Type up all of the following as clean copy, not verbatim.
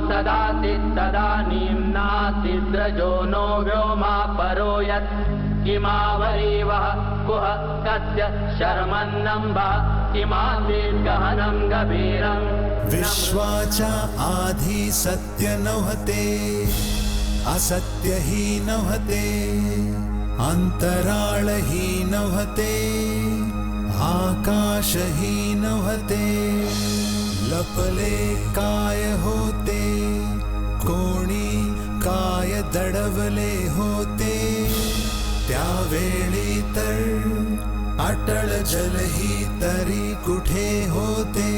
सदासि तदानीं नासिद्रजो नो व्योमा परो यत् किमावरीवः कुह कस्य शर्मन्नम्बः किमासीत् गहनं गभीरम् विश्वाच्या आधी सत्य नव्हते, असत्य ही नव्हते, अंतराळ ही नव्हते, आकाश ही नव्हते. लपले काय होते, कोणी काय दडवले होते, त्यावेळी तर अटळ जलही तरी कुठे होते.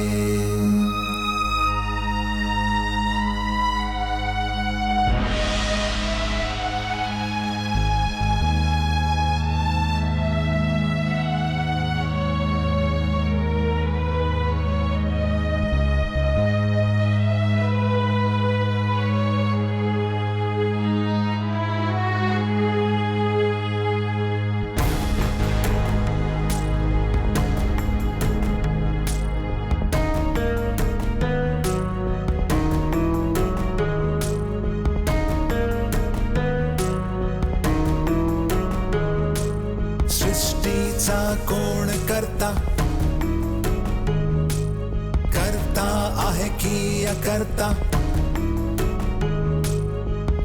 कोण करता, करता आहे की अकर्ता,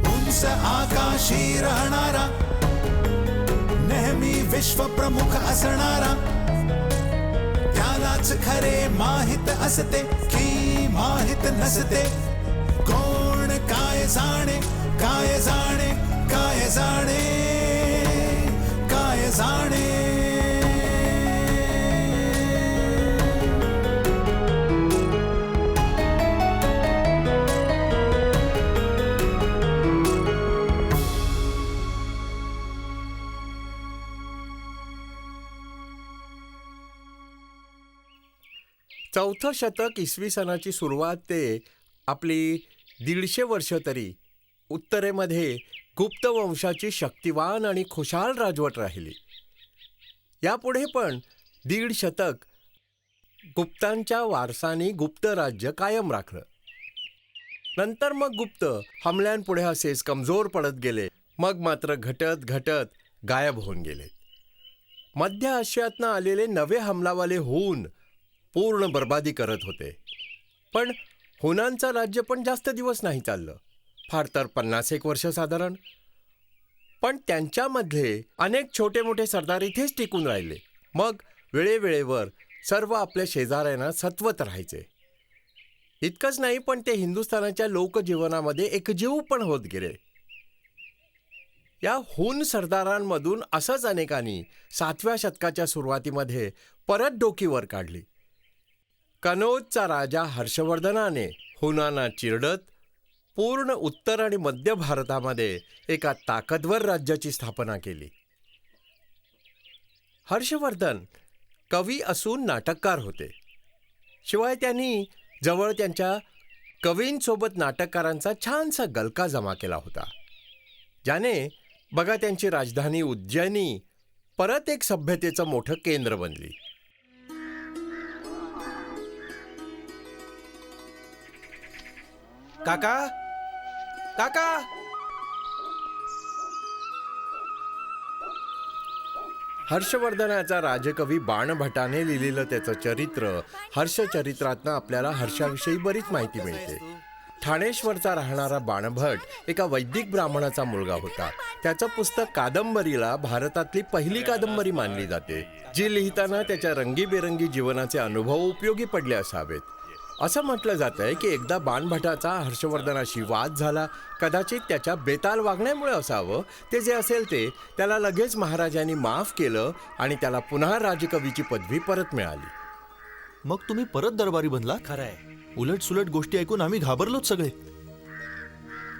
उंच आकाशी राहणारा, नेहमी विश्व प्रमुख असणारा, त्यालाच खरे माहित असते की माहित नसते. कोण काय जाणे, काय जाणे, काय जाणे, काय जाणे. चौथं शतक इसवी सनाची सुरुवात ते आपली 150 वर्ष तरी उत्तरेमध्ये गुप्त वंशाची शक्तिवान आणि खुशाल राजवट राहिली. यापुढे पण 1.5 शतक गुप्तांच्या वारसाने गुप्त राज्य कायम राखलं. नंतर मग गुप्त हमल्यांपुढे असेच कमजोर पडत गेले, मग मात्र घटत घटत गायब होऊन गेले. मध्य आशियातनं आलेले नवे हमलावाले हून पूर्ण बर्बादी करत होते. पण हुनांचं राज्य पण जास्त दिवस नाही चाललं, फार तर 50 वर्ष साधारण. पण त्यांच्यामधले अनेक छोटे मोठे सरदार इथेच टिकून राहिले. मग वेळेवेळेवर सर्व आपल्या शेजाऱ्यांना सत्वत राहायचे. इतकंच नाही, पण ते हिंदुस्थानाच्या लोकजीवनामध्ये एकजीव पण होत गेले. या हुन सरदारांमधून असंच अनेकांनी 7व्या शतकाच्या सुरुवातीमध्ये परत डोकी वर काढली. कनौजचा राजा हर्षवर्धनाने हुनांना चिरडत पूर्ण उत्तर आणि मध्य भारतामध्ये एका ताकदवर राज्याची स्थापना केली. हर्षवर्धन कवी असून नाटककार होते. शिवाय त्यांनी जवळ त्यांच्या कवींसोबत नाटककारांचा छानसा गलका जमा केला होता, ज्याने बघा त्यांची राजधानी उज्जैनी परत एक सभ्यतेचं मोठं केंद्र बनली. काका, काका, हर्षवर्धनाचा राजकवी बाणभट्टाने लिहिलेलं त्याचं चरित्र हर्षचरित्रातनं आपल्याला हर्षाविषयी बरीच माहिती मिळते. ठाणेश्वरचा राहणारा बाणभट एका वैदिक ब्राह्मणाचा मुलगा होता. त्याचं पुस्तक कादंबरीला भारतातली पहिली कादंबरी मानली जाते, जी लिहिताना त्याच्या रंगीबेरंगी जीवनाचे अनुभव उपयोगी पडले असावेत. असं म्हटलं जातंय की एकदा बाणभटाचा हर्षवर्धनाशी वाद झाला. कदाचित त्याच्या बेताल वागण्यामुळे असावं. ते जे असेल ते त्याला लगेच महाराजांनी माफ केलं आणि त्याला पुन्हा राजकवीची पदवी परत मिळाली. मग तुम्ही परत दरबारी बनला? खरंय. उलट सुलट गोष्टी ऐकून आम्ही घाबरलोच सगळे.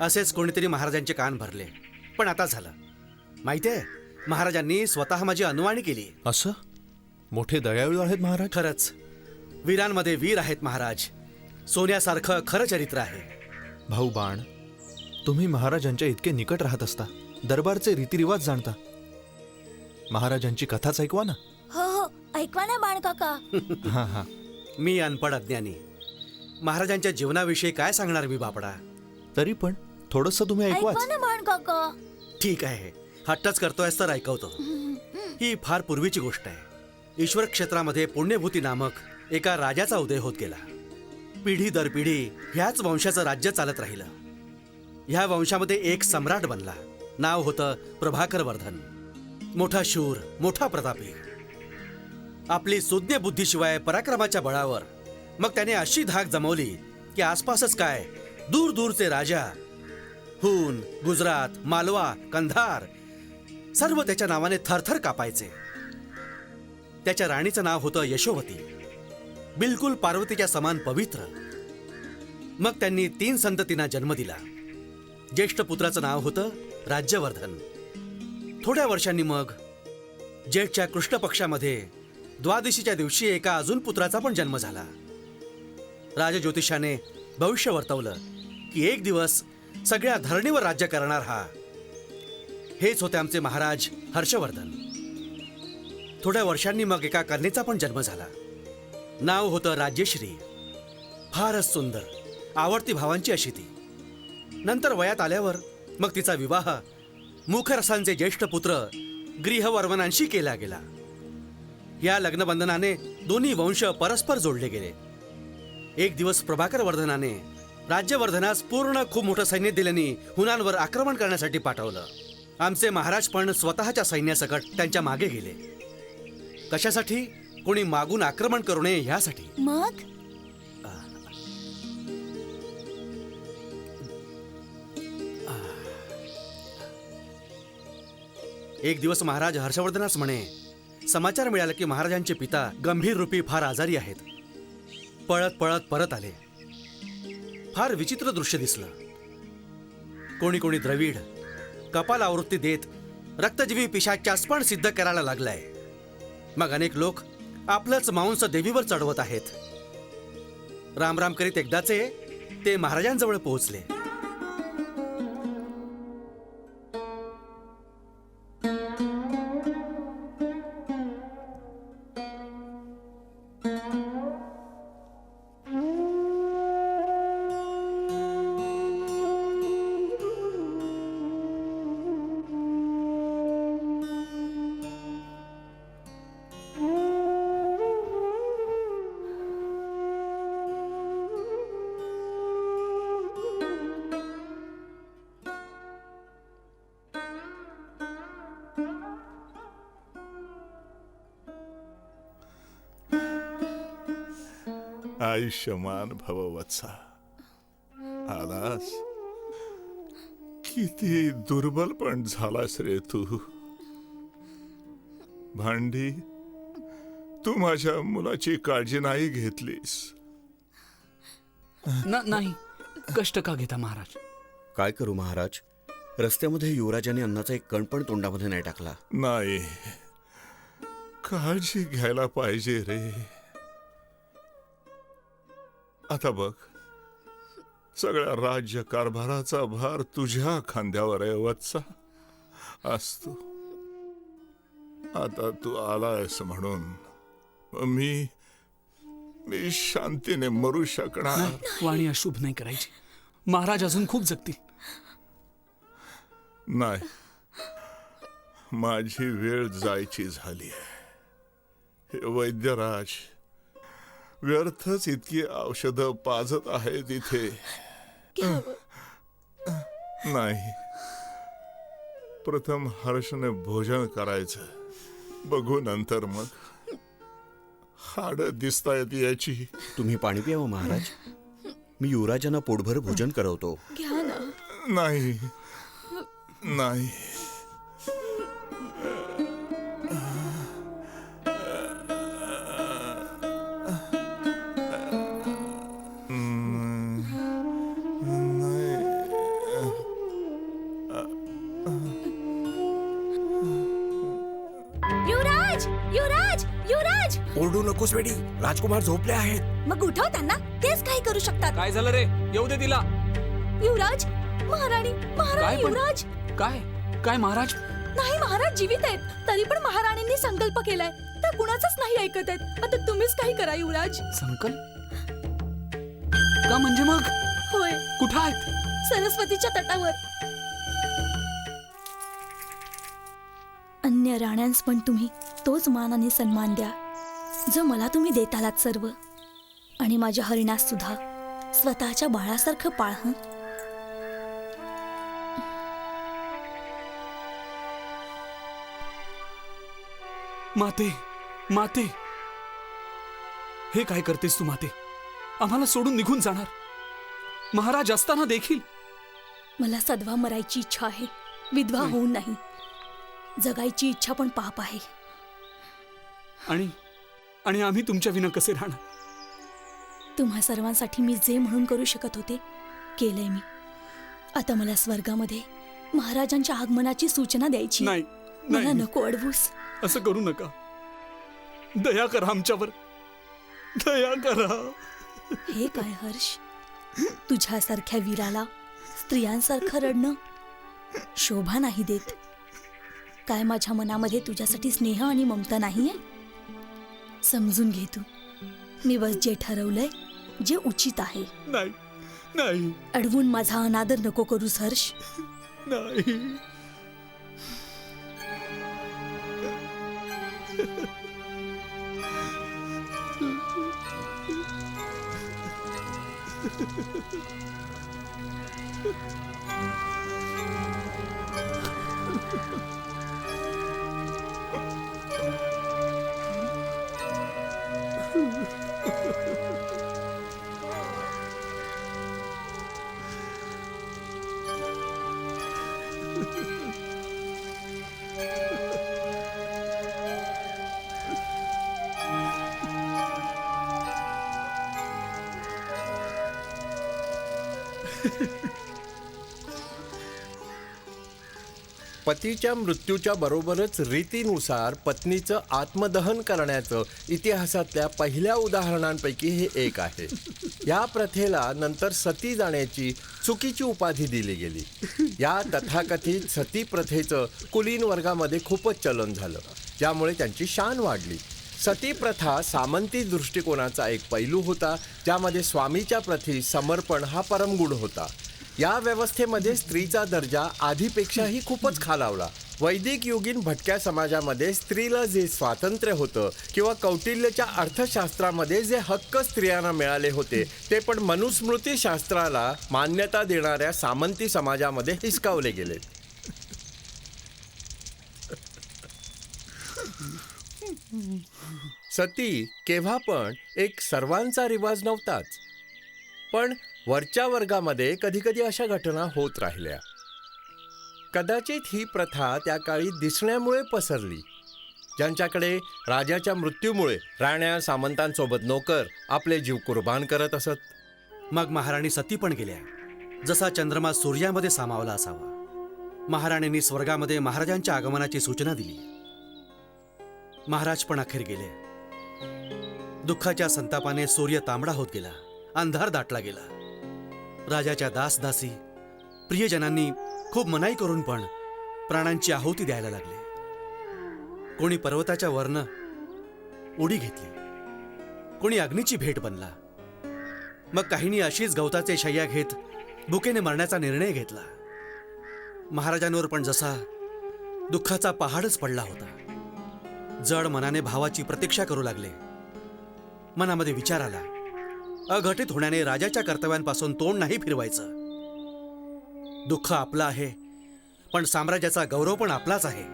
असेच कोणीतरी महाराजांचे कान भरले, पण आता झालं. माहितीये, महाराजांनी स्वतः माझी अनुवाणी केली. असं? मोठे दयाळू आहेत महाराज. खरंच, वीरांमध्ये वीर आहेत महाराज. सोन्यासारखं खरं चरित्र आहे. भाऊ बाण, तुम्ही महाराजांच्या इतके निकट राहत असता, दरबारचे रीतिरिवाज जाणता. महाराजांची कथाच ऐकवा ना. हो हो, ऐकवा ना बाण काका. हा हा. मी अनपढ अज्ञानी, महाराजांच्या जीवनाविषयी काय सांगणार मी बापडा. तरी पण थोडंसं तुम्ही ऐकवा ऐकवाच. ना बाण काका. ठीक आहे, हट्टच करतोयस तर ऐकवतो. ही फार पूर्वीची गोष्ट आहे. ईश्वर क्षेत्रामध्ये पुण्यभूती नामक एका राजाचा उदय होत गेला. पिढी दर पिढी ह्याच वंशाचं राज्य चालत राहिलं. ह्या वंशामध्ये एक सम्राट बनला. नाव होतं प्रभाकर वर्धन. मोठा शूर, मोठा प्रतापी. आपली सुज्ञ बुद्धीशिवाय पराक्रमाच्या बळावर मग त्याने अशी धाक जमवली की आसपासच काय दूर दूरचे राजा, हुन, गुजरात, मालवा, कंधार सर्व त्याच्या नावाने थरथर कापायचे. त्याच्या राणीचं नाव होतं यशोवती, बिलकुल पार्वतीच्या समान पवित्र. मग त्यांनी 3 संततींना जन्म दिला. ज्येष्ठ पुत्राचं नाव होतं राज्यवर्धन. थोड्या वर्षांनी मग ज्येष्ठच्या कृष्ण पक्षामध्ये द्वादशीच्या दिवशी एका अजून पुत्राचा पण जन्म झाला. राजज्योतिषाने भविष्य वर्तवलं की एक दिवस सगळ्या धरणीवर राज्य करणार हेच होते आमचे महाराज हर्षवर्धन. थोड्या वर्षांनी मग एका कन्येचा पण जन्म झाला. नाव होतं राज्यश्री. फारच सुंदर, आवडती भावांची अशी ती. नंतर वयात आल्यावर मग तिचा विवाह मुखरसांचे ज्येष्ठ पुत्र ग्रीहवर्मनांशी केला गेला. या लग्नबंधनाने दोन्ही वंश परस्पर जोडले गेले. एक दिवस प्रभाकर वर्धनाने राज्यवर्धनास पूर्ण खूप मोठं सैन्य दिल्याने हुनांवर आक्रमण करण्यासाठी पाठवलं. आमचे महाराज पण स्वतःच्या सैन्यासकट त्यांच्या मागे गेले. कशासाठी? कोणी मागून आक्रमण करू नये ह्यासाठी. मग एक दिवस महाराज हर्षवर्धनास म्हणे, समाचार मिळाला की महाराजांचे पिता गंभीर रूपी फार आजारी आहेत. पळत पळत परत आले. फार विचित्र दृश्य दिसलं. कोणी कोणी द्रविड कपाल आवृत्ती देत रक्तजीवी पिशाच्यास पण सिद्ध करायला लागलाय. मग अनेक लोक आपलंच मांस देवीवर चढवत आहेत. रामराम करीत एकदाचे ते महाराजांजवळ पोहोचले. आयुष्यमान भव वत्सा. आलास? किती दुर्बल पण झालास रे तू. भांडी, तू माझ्या मुलाची काळजी नाही घेतलीस. नाही, कष्ट का घेता महाराज? काय करू महाराज? रस्त्यामध्ये युवराजाने अन्नाचा एक कण पण तोंडामध्ये नाही टाकला. नाही, काळजी घ्यायला पाहिजे रे. आता बघ, सगळ्या राज्य कारभाराचा भार तुझ्या खांद्यावर आहे वत्सा. असतो आता तू आलायस म्हणून मी शांतीने मरू शकणार नाही, वाणी अशुभ नाही करायची. महाराज अजून खूप जगतील. नाही, माझी वेळ जायची झाली आहे. हे वैद्यराज व्यर्थच इतकी औषधं पाजत आहेत इथे. नाही, प्रथम हर्षने भोजन करायचं, बघू नंतर मग. हाड दिसतायत याची. तुम्ही पाणी प्यावं महाराज. मी युवराजांना पोटभर भोजन करवतो. घ्या ना. नाही नाही, युवराज, युवराज, युवराज. ओरडू नकोस वेडी, राजकुमार झोपले आहेत. मग उठव त्यांना, तेच काही करू शकतात. काय झालं रे? येऊ दे तिला. युवराज, महाराणी, महाराणी, काय पण? युवराज. काय काय महाराज? नाही, महाराज जीवित आहेत. तरी पण महाराणींनी संकल्प केलाय, तर कुणाचंच नाही ऐकत आहेत. आता तुम्हीच काही करा युवराज. संकल्प का म्हणजे? मग होय, कुठं आहेत? सरस्वतीच्या तटावर. अन्य राण्यांस पण तुम्ही तोच मान आणि सन्मान द्या जो मला तुम्ही देत आलात सर्व. आणि माझ्या हरिणास सुद्धा स्वतःच्या बाळासारखं पाळ. हं. माते, माते, हे काय करतेस तू माते? आम्हाला सोडून निघून जाणार? महाराज असताना देखील. मला सदवा मरायची इच्छा आहे, विधवा होऊन नाही. जगायची इच्छा पण पाप आहे. आणि आम्ही तुमच्या विना कसे राहणार? तुम्हा सर्वांसाठी मी जे म्हणून करू शकत होते केलंय मी. आता मला स्वर्गामध्ये महाराजांच्या आगमनाची सूचना द्यायची. नाही, मला नाही, नको अडवूस. असं करू नका. दया करा आमच्यावर, दया करा. हे काय हर्ष, तुझ्यासारख्या वीराला स्त्रियांसारखं रडणं शोभा नाही देत. काय माझ्या मनामध्ये तुझ्यासाठी स्नेह आणि ममता नाहीये? समजून घे तू. मी बस जे ठरवलंय, जे उचित आहे. नाही, नाही, अडवून माझा अनादर नको करूस हर्ष. नाही. पतीच्या मृत्यूच्या बरोबरच रीतीनुसार पत्नीचं आत्मदहन करण्याचं इतिहासातल्या पहिल्या उदाहरणांपैकी हे एक आहे. या प्रथेला नंतर सती जाण्याची चुकीची उपाधी दिली गेली. या तथाकथित सती प्रथेचं कुलीन वर्गामध्ये खूपच चलन झालं, ज्यामुळे त्यांची शान वाढली. सती प्रथा सामंती दृष्टिकोनाचा एक पैलू होता, ज्यामध्ये स्वामीच्या प्रती समर्पण हा परमगुण होता. या व्यवस्थेमध्ये स्त्रीचा दर्जा आधीपेक्षाही खूपच खालावला. वैदिक युगीन भटक्या समाजामध्ये स्त्रीला जे स्वातंत्र्य होतं किंवा कौटिल्यच्या अर्थशास्त्रामध्ये जे हक्क स्त्रियांना मिळाले होते, ते पण मनुस्मृती शास्त्राला मान्यता देणाऱ्या सामंती समाजामध्ये हिसकावले गेले. सती केव्हा पण एक सर्वांचा रिवाज नव्हताच, पण वरच्या वर्गामध्ये कधीकधी अशा घटना होत राहिल्या. कदाचित ही प्रथा त्या काळी दिसण्यामुळे पसरली. ज्यांच्याकडे राजाच्या मृत्यूमुळे राण्या सामंतांसोबत नोकर आपले जीव कुर्बान करत असत. मग महाराणी सती पण गेल्या, जसा चंद्रमा सूर्यामध्ये सामावला असावा. महाराणींनी स्वर्गामध्ये महाराजांच्या आगमनाची सूचना दिली. महाराज पण अखेर गेले. दुःखाच्या संतापाने सूर्य तांबडा होत गेला, अंधार दाटला गेला. राजाच्या दासदासी प्रियजनांनी खूप मनाई करून पण प्राणांची आहुती द्यायला लागले. कोणी पर्वताच्या वरनं उडी घेतली, कोणी अग्नीची भेट बनला. मग काहींनी अशीच गवताचे शय्या घेत भुकेने मरण्याचा निर्णय घेतला. महाराजांवर पण जसा दुःखाचा पहाडच पडला होता. जड मनाने भावाची प्रतीक्षा करू लागले. मनामध्ये विचार आला, अघटित होण्याने राजाच्या कर्तव्यांपासून तोंड नाही फिरवायचं. दुःख आपलं आहे, पण साम्राज्याचा गौरव पण आपलाच आहे.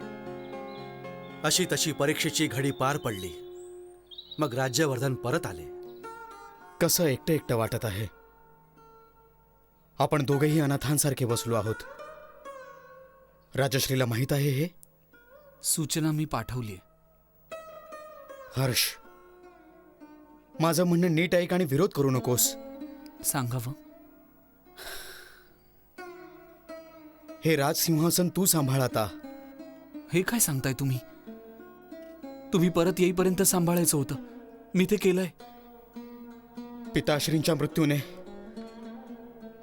अशी तशी परीक्षेची घडी पार पडली. मग राज्यवर्धन परत आले. कसं एकटं एकटं वाटत आहे. आपण दोघेही अनाथांसारखे बसलो आहोत. राजश्रीला माहीत आहे हे? सूचना मी पाठवली. हर्ष, माझं म्हणणं नीट ऐक आणि विरोध करू नकोस. सांगावं. हे राजसिंहासन तू सांभाळ आता. हे काय सांगताय तुम्ही? तुम्ही परत येईपर्यंत सांभाळायचं होतं. मी ते केलंय. पिताश्रींच्या मृत्यूने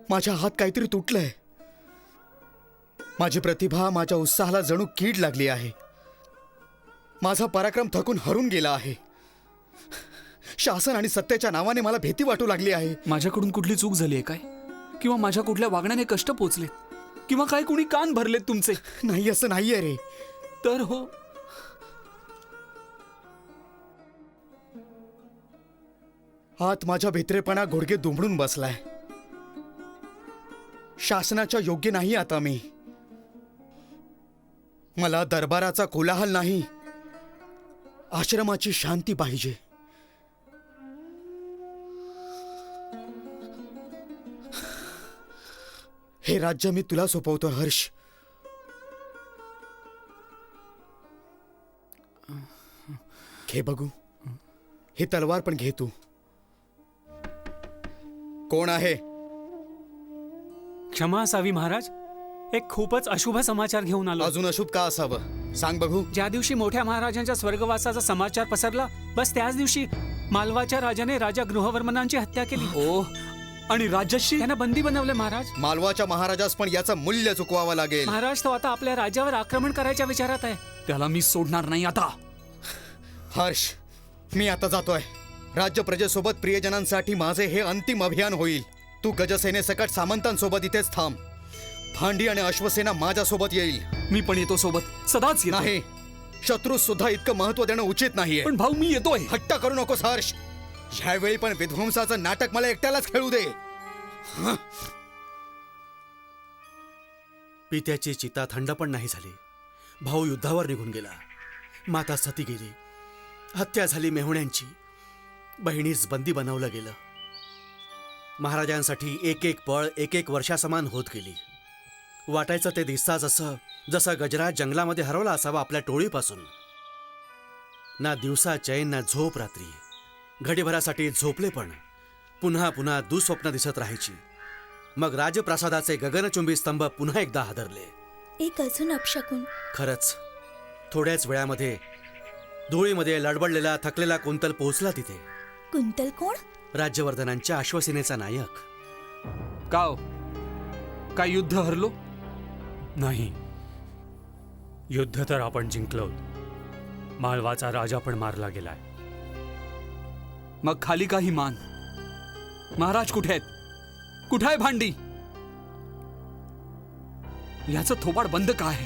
माझ्या हात काहीतरी तुटलंय. माझी प्रतिभा, माझ्या उत्साहाला जणू कीड लागली आहे. माझा पराक्रम थकून हरून गेला आहे. शासन आणि सत्तेच्या नावाने मला भीती वाटू लागली आहे. माझ्याकडून कुठली चूक झाली आहे काय? किंवा माझ्या कुठल्या वागण्याने कष्ट पोचले किंवा काय कुणी कान भरलेत तुमचे? नाही, असं नाहीये रे. तर हो, आत माझ्या भित्रेपणा घोडके दुमडून बसलाय. शासनाच्या योग्य नाही आता मी. मला दरबाराचा कोलाहल नाही, आश्रमाची शांती पाहिजे. हे राज्य मी तुला सोपवतो हर्ष. घे बघू, ही तलवार पण घे तू. कोण आहे? क्षमा असावी महाराज, एक खूपच अशुभ समाचार घेऊन आलो. अजून अशुभ का असावं सांग बघू. ज्या दिवशी मोठ्या महाराजांच्या स्वर्गवासाचा समाचार पसरला, बस त्याच दिवशी मालवाच्या राजाने राजा गृहवर्मनांची हत्या केली. हो, आणि राजश्री त्यांना बंदी बनवले महाराज. मालवाच्या महाराजास पण याचं मूल्य चुकवावं लागेल. महाराज, तो आता आपल्या राज्यावर आक्रमण करायच्या विचारात आहे. त्याला मी सोडणार नाही आता. हर्ष, मी आता जातोय. राज्य प्रजेसोबत प्रियजनांसाठी माझे हे अंतिम अभियान होईल. तू गजसेनेसकट सामंतांसोबत इथेच थांब. भांडी आणि अश्वसेना माझ्यासोबत येईल. मी पण येतो सोबत, सदाच येतो. नाही, शत्रू सुद्धा इतकं महत्व देणं उचित नाहीये. पण भाऊ, मी येतोय. हट्ट करू नकोस हर्ष. ह्यावेळी पण विध्वंसाचं नाटक मला एकट्यालाच खेळू दे. पित्याची चिता थंड पण नाही झाली. भाऊ युद्धावर निघून गेला. माता सती गेली. हत्या झाली मेहुण्यांची. बहिणीस बंदी बनवलं गेलं. महाराजांसाठी एक एक पळ एक एक वर्षासमान होत गेली. वाटायचं ते दिसता जसं गजराज जंगलामध्ये हरवला असावा आपल्या टोळीपासून. ना दिवसा चैन ना झोप रात्री. घडीभरासाठी झोपले पण पुन्हा पुन्हा दुःस्वप्न दिसत राहायची. मग राजप्रासादाचे गगनचुंबी स्तंभ पुन्हा एकदा हादरले. एक अजून अपशकुन. खरंच थोड्याच वेळामध्ये धुळीमध्ये लडबडलेला थकलेला कुंतल पोहोचला तिथे. कुंतल कोण? राज्यवर्धनांच्या अश्वसेनेचा नायक. काव, काय युद्ध हरलो? नाही, युद्ध तर आपण जिंकलो. मालवाचा राजा पण मारला गेलाय. मग खाली काही मान. महाराज कुठे आहेत? कुठे आहे भांडी? याचं थोबाड बंद का आहे?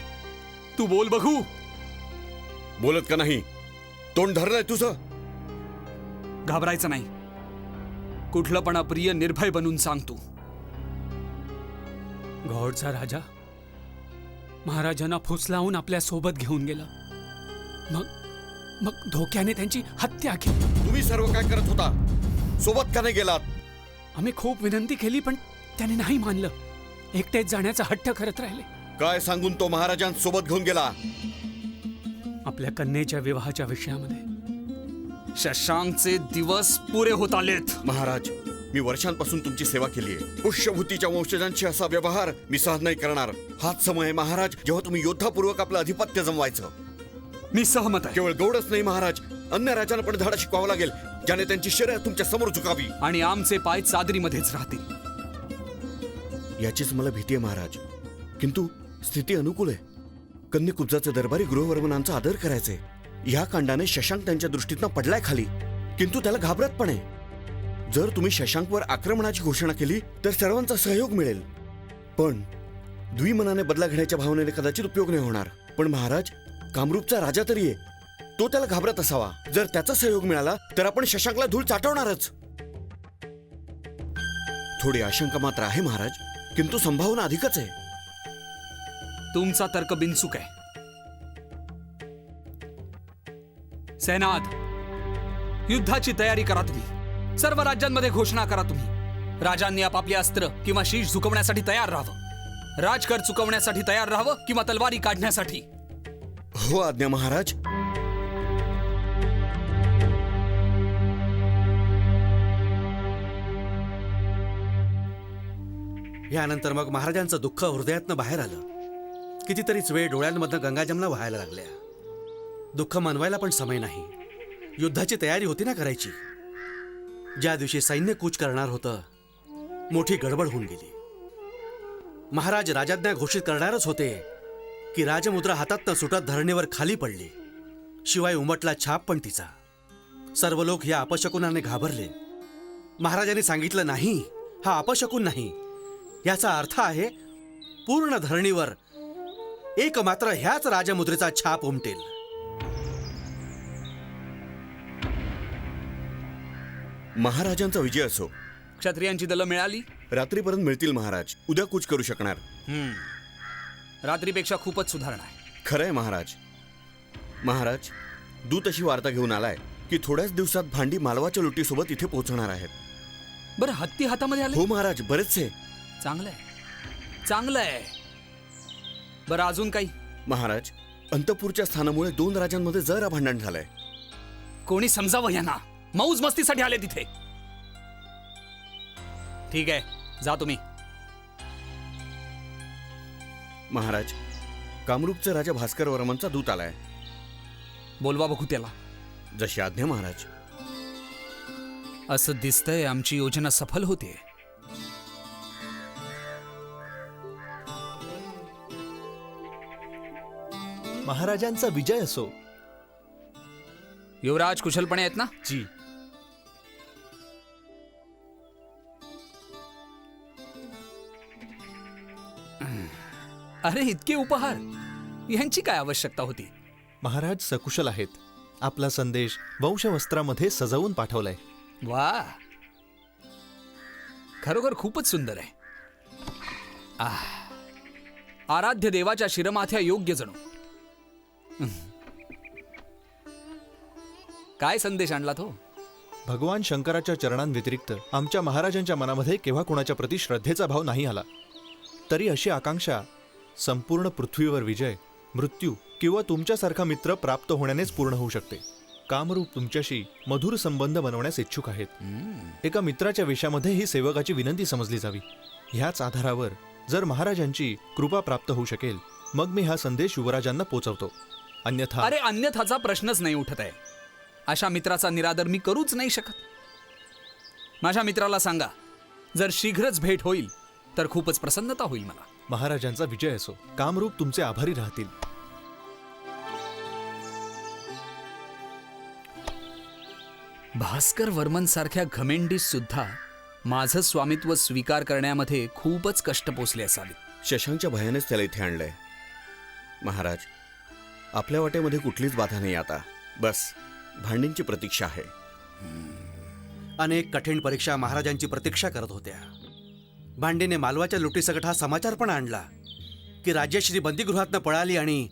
तू बोल बघू. बोलत का नाही? तोंड धरलंय तुझं? घाबरायचं नाही. कुठलं पण अप्रिय निर्भय बनून सांग तू. घोडचा राजा महाराजांना फुस लावून आपल्या सोबत घेऊन गेला. मग धोक्याने त्यांची हत्या केली. तुम्ही सर्व काय करत होता? सोबत का नाही गेलात? आम्ही खूप विनंती केली पण त्याने नाही मानलं. एकटेच जाण्याचा हट्ट करत राहिले. काय सांगून तो महाराजांसोबत घेऊन गेला? आपल्या कन्येच्या विवाहाच्या विषयामध्ये. शशांकचे दिवस पुरे होत आलेत. महाराज, मी वर्षांपासून तुमची सेवा केली आहे. पुष्यभूतीच्या वंशजांशी असा व्यवहार मी सहन नाही करणार. हाच समय आहे महाराज जेव्हा तुम्ही योद्धापूर्वक आपलं अधिपत्य जमवायचं. मी सहमत आहे. केवळ गौडच नाही महाराज, अन्य राजांना पण धडा शिकवावा लागेल ज्याने त्यांची शर्यत तुमच्या समोर झुकावी. आणि आमचे पाय चादरीमध्येच राहतील. याचीच मला भीती आहे महाराज. किंतु स्थिती अनुकूल आहे. कन्यकुब्जाचे दरबारी गृहवर्मनांचा आदर करायचे. या कांडाने शशांक त्यांच्या दृष्टीतनं पडलाय खाली. किंतु त्याला घाबरत पण आहे. जर तुम्ही शशांकवर आक्रमणाची घोषणा केली तर सर्वांचा सहयोग मिळेल. पण द्विमनाने बदला घेण्याच्या भावनेने कदाचित उपयोग नाही होणार. पण महाराज, कामरूपचा राजा तरी आहे. तो त्याला घाबरत असावा. जर त्याचा सहयोग मिळाला तर आपण शशांकला धूळ चाटवणारच. थोडी आशंका मात्र आहे महाराज, किंतु संभावना अधिकच आहे. तुमचा तर्क बिनचूक आहे. सेनाद, युद्धाची तयारी करा तुम्ही. सर्व राज्यांमध्ये घोषणा करा तुम्ही. राजांनी आपापली अस्त्र किंवा शीश झुकवण्यासाठी तयार राहावं. राजकर चुकवण्यासाठी तयार राहावं किंवा तलवारी काढण्यासाठी. हो आज्ञा महाराज. यानंतर मग महाराजांचं दुःख हृदयातनं बाहेर आलं. कितीतरीच वेळ डोळ्यांमधनं गंगाजमला व्हायला लागल्या. दुःख मनवायला पण समय नाही. युद्धाची तयारी होती ना करायची. ज्या दिवशी सैन्य कूच करणार होतं, मोठी गडबड होऊन गेली. महाराज राजाज्ञा घोषित करणारच होते की राजमुद्रा हातात न सुटत धरणीवर खाली पडली. शिवाय उमटला छाप पण तिचा. सर्व लोक या अपशकुनाने घाबरले. महाराजांनी सांगितलं, नाही, हा अपशकुन नाही, याचा अर्थ आहे पूर्ण धरणीवर एकमात्र ह्याच राजमुद्रेचा छाप उमटेल. महाराजांचा विजय असो. क्षत्रियांची दलं मिळाली. रात्रीपर्यंत मिळतील महाराज. उद्या कूच करू शकणार. रात्रीपेक्षा खूपच सुधारणा आहे. खरंय महाराज. महाराज, दूत अशी वार्ता घेऊन आलाय की थोड्याच दिवसात भांडी मालवाच्या लुटीसोबत इथे पोहोचणार आहेत. बरं, हत्ती हातामध्ये आले. हो महाराज, बरेचसे. चांगलंय, चांगलंय. बरं, अजून काही? महाराज, अंतपूरच्या स्थानामुळे 2 राजांमध्ये जरा भांडण झालंय. कोणी समजावं यांना. मौज मस्तीसाठी आले तिथे. ठीक आहे, जा तुम्ही. महाराज, कामरूपचा राजा भास्कर वर्मनचा दूत आलाय. बोलवा बघू त्याला. जशी आज्ञा महाराज. असं दिसतंय आमची योजना सफल होते. महाराजांचा विजय असो. युवराज कुशलपणे आहेत ना? जी. अरे, इतके उपहार यांची काय आवश्यकता होती? महाराज सकुशल आहेत. आपला संदेश वंशवस्त्रामध्ये सजवून पाठवलाय. वा, खरोखर खूपच सुंदर आहे. आराध्य देवाच्या शिरमाथ्या योग्य जणू. काय संदेश आणला तो? भगवान शंकराच्या चरणांव्यतिरिक्त आमच्या महाराजांच्या मनामध्ये केव्हा कोणाच्या प्रति श्रद्धेचा भाव नाही आला. तरी अशी आकांक्षा संपूर्ण पृथ्वीवर विजय, मृत्यू किंवा तुमच्यासारखा मित्र प्राप्त होण्यानेच पूर्ण होऊ शकते. कामरूप तुमच्याशी मधुर संबंध बनवण्यास इच्छुक आहेत. एका मित्राच्या वेशामध्ये ही सेवकाची विनंती समजली जावी. ह्याच आधारावर जर महाराजांची कृपा प्राप्त होऊ शकेल, मग मी हा संदेश युवराजांना पोचवतो. अन्यथा... अरे, अन्यथाचा प्रश्नच नाही उठत आहे. अशा मित्राचा निरादर मी करूच नाही शकत. माझ्या मित्राला सांगा, जर शीघ्रच भेट होईल तर खूपच प्रसन्नता होईल मला. महाराजांचा विजय असो. कामरूप तुमचे आभारी राहतील. भास्कर वर्मन सारख्या घमेंडीस सुद्धा माझं स्वामित्व स्वीकार करण्यामध्ये खूपच कष्ट पोचले असावेत. शशांकच्या भयानेच त्याला इथे आणलंय. महाराज, आपल्या वाटेमध्ये कुठलीच बाधा नाही आता. बस भांडींची प्रतीक्षा आहे. अनेक कठीण परीक्षा महाराजांची प्रतीक्षा करत होत्या. भांडीने मालवाच्या लुटीसकट हा समाचार पण आणला की राज्यश्री बंदीगृहातनं पळाली आणि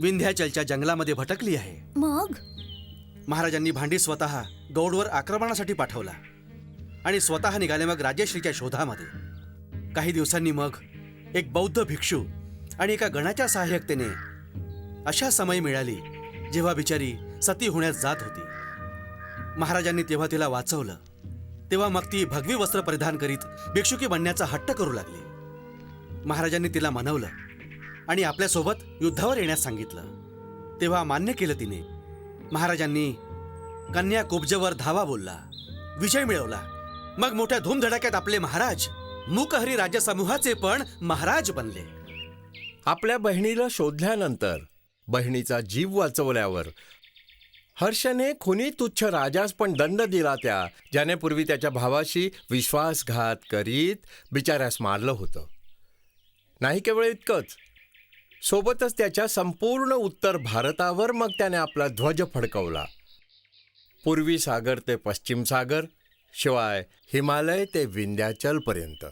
विंध्याचलच्या जंगलामध्ये भटकली आहे. मग महाराजांनी भांडी स्वतः गौडवर आक्रमणासाठी पाठवला आणि स्वतः निघाले मग राज्यश्रीच्या शोधामध्ये. काही दिवसांनी मग एक बौद्ध भिक्षू आणि एका गणाच्या सहाय्यकतेने अशा समय मिळाली जेव्हा बिचारी सती होण्यास जात होती. महाराजांनी तेव्हा तिला वाचवलं. तेव्हा मग ती भगवी वस्त्र परिधान करीत भिक्षुकी बनण्याचा हट्ट करू लागली. महाराजांनी तिला मनवलं आणि आपल्यासोबत युद्धावर येण्यास सांगितलं. तेव्हा मान्य केलं तिने. महाराजांनी कन्या कुब्जवर धावा बोलला, विजय मिळवला. मग मोठ्या धूमधडाक्यात आपले महाराज मूकहरी राजसमूहाचे पण महाराज बनले. आपल्या बहिणीला शोधल्यानंतर, बहिणीचा जीव वाचवल्यावर हर्षने खुनी तुच्छ राजास पण दंड दिला, त्या ज्याने पूर्वी त्याच्या भावाशी विश्वासघात करीत बिचाऱ्यास मारलं होतं. नाही केवळ इतकंच, सोबतच त्याच्या संपूर्ण उत्तर भारतावर मग त्याने आपला ध्वज फडकवला. पूर्वी सागर ते पश्चिम सागर, शिवाय हिमालय ते विंध्याचलपर्यंत.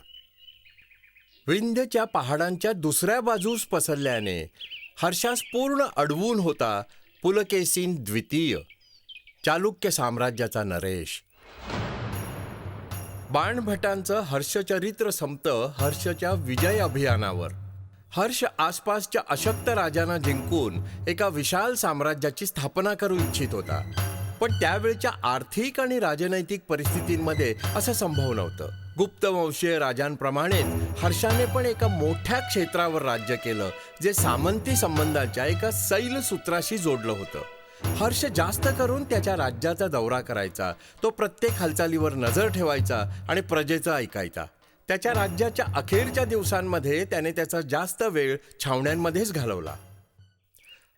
विंध्यच्या पहाडांच्या दुसऱ्या बाजूस पसरल्याने हर्षास पूर्ण अडवून होता पुलकेशीन द्वितीय, चालुक्य साम्राज्याचा नरेश. बाणभटांचं हर्षचरित्र संपतं हर्षच्या विजय अभियानावर. हर्ष आसपासच्या अशक्त राजांना जिंकून एका विशाल साम्राज्याची स्थापना करू इच्छित होता. पण त्यावेळच्या आर्थिक आणि राजनैतिक परिस्थितींमध्ये असं संभव नव्हतं. गुप्तवंशीय राजांप्रमाणेच हर्षाने पण एका मोठ्या क्षेत्रावर राज्य केलं, जे सामंती संबंधाच्या एका सैल सूत्राशी जोडलं होतं. हर्ष जास्त करून त्याच्या राज्याचा दौरा करायचा, तो प्रत्येक हालचालीवर नजर ठेवायचा आणि प्रजेचं ऐकायचा. त्याच्या राज्याच्या अखेरच्या दिवसांमध्ये त्याने त्याचा जास्त वेळ छावण्यांमध्येच घालवला.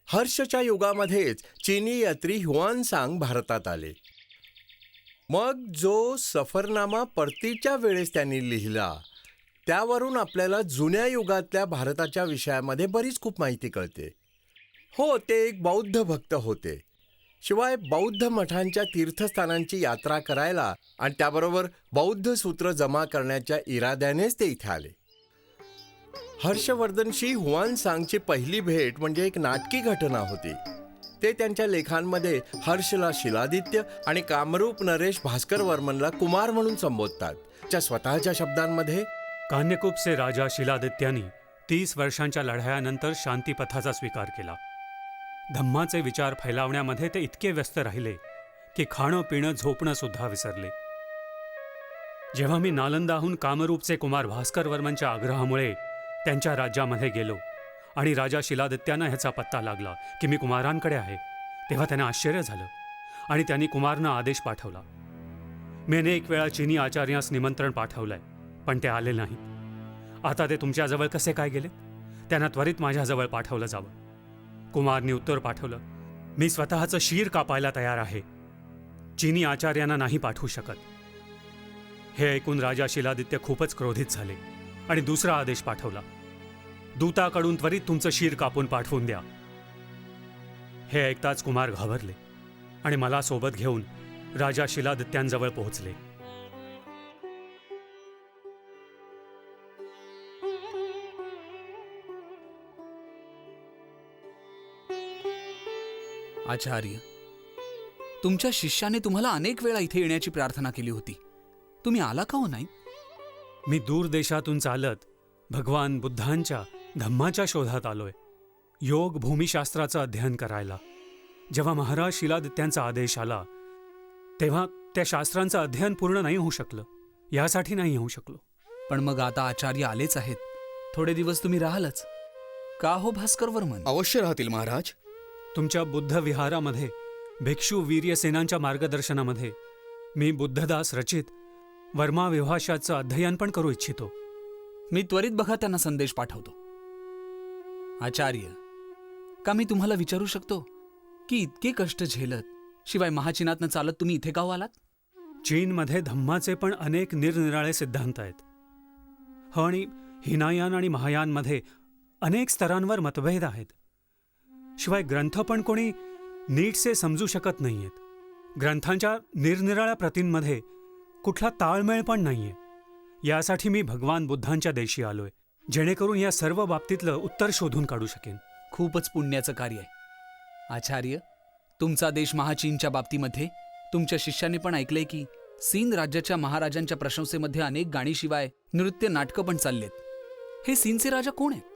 हर्षच्या युगामध्येच चीनी यात्री ह्युआनसांग भारतात आले. मग जो सफरनामा परतीच्या वेळेस त्यांनी लिहिला त्यावरून आपल्याला जुन्या युगातल्या भारताच्या विषयामध्ये बरीच खूप माहिती कळते. हो, ते एक बौद्ध भक्त होते. शिवाय बौद्ध मठांच्या तीर्थस्थानांची यात्रा करायला आणि त्याबरोबर बौद्ध सूत्र जमा करण्याच्या इराद्यानेच ते इथे आले. हर्षवर्धनशी हुआनसांगची पहिली भेट म्हणजे एक नाटकी घटना होती. ते त्यांच्या लेखांमध्ये हर्षला शिलादित्य आणि कामरूप नरेश भास्कर वर्मनला कुमार म्हणून संबोधतात. त्या स्वतःच्या शब्दांमध्ये, कान्यकूपचे राजा शिलादित्यानी 30 वर्षांच्या लढायानंतर शांतीपथाचा स्वीकार केला. धम्माचे विचार फैलावण्यामध्ये ते इतके व्यस्त राहिले की खाणं पिणं झोपणं सुद्धा विसरले. जेव्हा मी नालंदाहून कामरूपचे कुमार भास्कर वर्मनच्या आग्रहामुळे त्यांच्या राज्यामध्ये गेलो आणि राजा शिलादित्यानं ह्याचा पत्ता लागला की मी कुमारांकडे आहे, तेव्हा त्यांना आश्चर्य झालं आणि त्यांनी कुमारनं आदेश पाठवला. मी अनेक वेळा चीनी आचार्यास निमंत्रण पाठवलंय, पण ते आले नाहीत. आता ते तुमच्याजवळ कसे काय गेले? त्यांना त्वरित माझ्याजवळ पाठवलं जावं. कुमारनी उत्तर पाठवलं, मी स्वतःचं शीर कापायला तयार आहे. चीनी आचार्यांना नाही पाठवू शकत. हे ऐकून राजा शिलादित्य खूपच क्रोधित झाले आणि दुसरा आदेश पाठवला, दूताकडून त्वरित तुमचं शीर कापून पाठवून द्या. हे ऐकताच कुमार घाबरले आणि मला सोबत घेऊन राजा शिलादित्यांजवळ पोहोचले. आचार्य, तुमच्या शिष्याने तुम्हाला अनेक वेळा इथे येण्याची प्रार्थना केली होती. तुम्ही आला का हो नाही? मी दूर देशातून चालत भगवान बुद्धांच्या धम्माच्या शोधात आलोय, योग भूमिशास्त्राचं अध्ययन करायला. जेव्हा महाराज शिलादित्यांचा आदेश आला तेव्हा त्या शास्त्रांचं अध्ययन पूर्ण नाही होऊ शकलं. यासाठी नाही होऊ शकलो. पण मग आता आचार्य आलेच आहेत, थोडे दिवस तुम्ही राहालच का हो भास्कर वर्मन? अवश्य राहतील महाराज. तुमच्या बुद्ध विहारामध्ये भिक्षू वीर्यसेनांच्या मार्गदर्शनामध्ये मी बुद्धदास रचित वर्मा विभाषाचं अध्ययन पण करू इच्छितो. मी त्वरित बघा त्यांना संदेश पाठवतो. आचार्य, का मी तुम्हाला विचारू शकतो की इतके कष्ट झेलत शिवाय महाचीनातनं चालत तुम्ही इथे का आलात? चीनमध्ये धम्माचे पण अनेक निरनिराळे सिद्धांत आहेत. आणि हिनायान आणि महायानमध्ये अनेक स्तरांवर मतभेद आहेत. शिवाय ग्रंथ पण कोणी नीटसे समजू शकत नाहीयेत. ग्रंथांच्या निरनिराळ्या प्रतींमध्ये कुठला ताळमेळ पण नाहीये. यासाठी मी भगवान बुद्धांच्या देशी आलोय, जेणेकरून या सर्व बाबतीतलं उत्तर शोधून काढू शकेन. खूपच पुण्याचं कार्य आहे. आचार्य, तुमचा देश महाचीनच्या बाबतीमध्ये तुमच्या शिष्याने पण ऐकलंय की सीन राज्याच्या महाराजांच्या प्रशंसेमध्ये अनेक गाणीशिवाय नृत्य नाटकं पण चाललेत. हे सीनचे राजा कोण आहेत?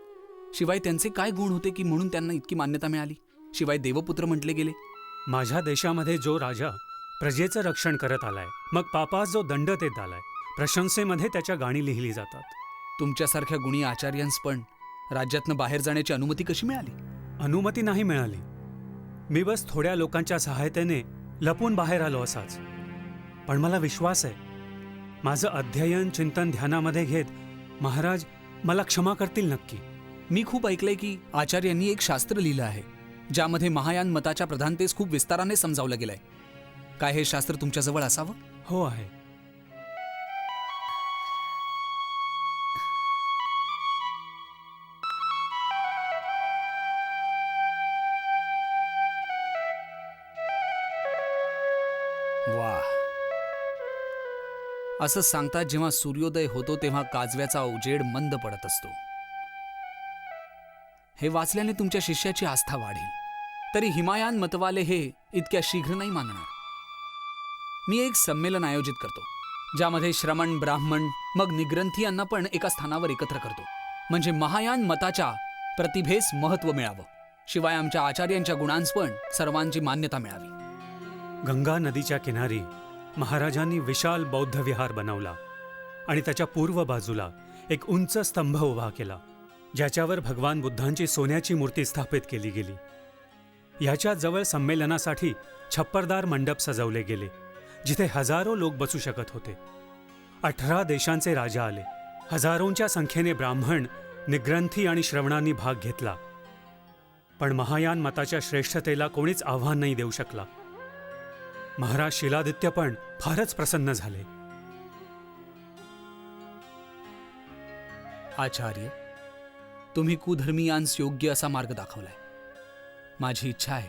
शिवाय त्यांचे काय गुण होते की म्हणून त्यांना इतकी मान्यता मिळाली? शिवाय देवपुत्र म्हटले गेले. माझ्या देशामध्ये जो राजा प्रजेचं रक्षण करत आलाय, मग पापास जो दंड देत आलाय, प्रशंसेमध्ये त्याच्या गाणी लिहिली जातात. तुमच्यासारख्या गुणी आचार्यांस पण राज्यातनं बाहेर जाण्याची अनुमती कशी मिळाली? अनुमती नाही मिळाली. मी बस थोड्या लोकांच्या सहायतेने लपून बाहेर आलो असाच. पण मला विश्वास आहे, माझं अध्ययन चिंतन ध्यानामध्ये घेत महाराज मला क्षमा करतील नक्की. मी खूप ऐकलंय की आचार्यांनी एक शास्त्र लिहिलं आहे ज्यामध्ये महायान मताच्या प्रधानतेस खूप विस्ताराने समजावलं गेलंय. काय हे शास्त्र तुमच्याजवळ असावं? हो आहे. वा, असं सांगतात जेव्हा सूर्योदय होतो तेव्हा काजव्याचा उजेड मंद पडत असतो. हे वाचल्याने तुमच्या शिष्याची आस्था वाढेल. तरी हिमायान मतवाले हे इतक्या शीघ्र नाही मानणार. मी एक संमेलन आयोजित करतो ज्यामध्ये श्रमण ब्राह्मण मग निग्रंथी यांना पण एका स्थानावर एकत्र करतो, म्हणजे महायान मताच्या प्रतिभेस महत्त्व मिळावं. शिवाय आमच्या आचार्यांच्या गुणांस पण सर्वांची मान्यता मिळावी. गंगा नदीच्या किनारी महाराजांनी विशाल बौद्ध विहार बनवला आणि त्याच्या पूर्व बाजूला एक उंच स्तंभ उभा केला ज्याच्यावर भगवान बुद्धांची सोन्याची मूर्ती स्थापित केली गेली. याच्या जवळ संमेलनासाठी छप्परदार मंडप सजवले गेले जिथे हजारो लोक बसू शकत होते. 18 देशांचे राजा आले. हजारोंच्या संख्येने ब्राह्मण, निग्रंथी आणि श्रवणांनी भाग घेतला. पण महायान मताच्या श्रेष्ठतेला कोणीच आव्हान नाही देऊ शकला. महाराज शिलादित्य पण फारच प्रसन्न झाले. आचार्य, तुम्ही कुधर्मीयांस योग्य असा मार्ग दाखवलाय. माझी इच्छा आहे